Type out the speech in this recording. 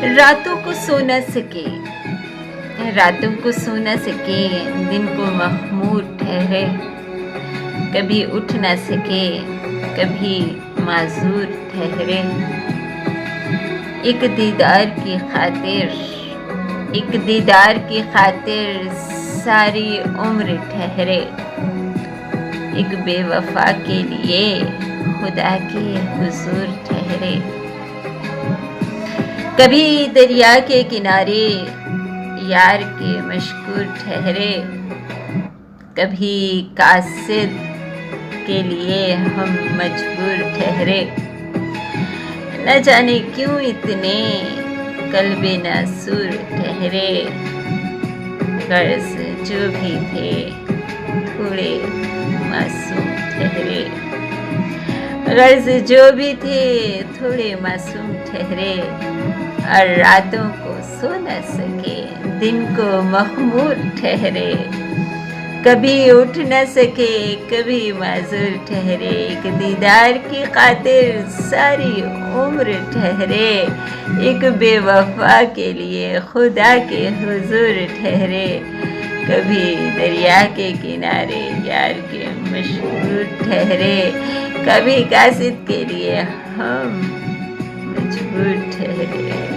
راتوں کو سو نہ سکے، راتوں کو سو نہ سکے، دن کو مخمور ٹھہرے، کبھی اٹھ نہ سکے، کبھی معذور ٹھہرے، ایک دیدار کی خاطر، ایک دیدار کی خاطر ساری عمر ٹھہرے، ایک بے وفا کے لیے خدا کے حضور ٹھہرے، کبھی دریا کے کنارے یار کے مشکور ٹھہرے، کبھی قاصد کے لیے ہم مجبور ٹھہرے، نہ جانے کیوں اتنے قلب ناسور ٹھہرے، غرض جو بھی تھے تھوڑے معصوم ٹھہرے، غرض جو بھی تھے تھوڑے معصوم ٹھہرے، اور راتوں کو سو نہ سکے، دن کو مخمور ٹھہرے، کبھی اٹھ نہ سکے، کبھی معذور ٹھہرے، ایک دیدار کی خاطر ساری عمر ٹھہرے، ایک بے وفا کے لیے خدا کے حضور ٹھہرے، کبھی دریا کے کنارے یار کے مشکور ٹھہرے، کبھی قاصد کے لیے ہم مجبور ٹھہرے۔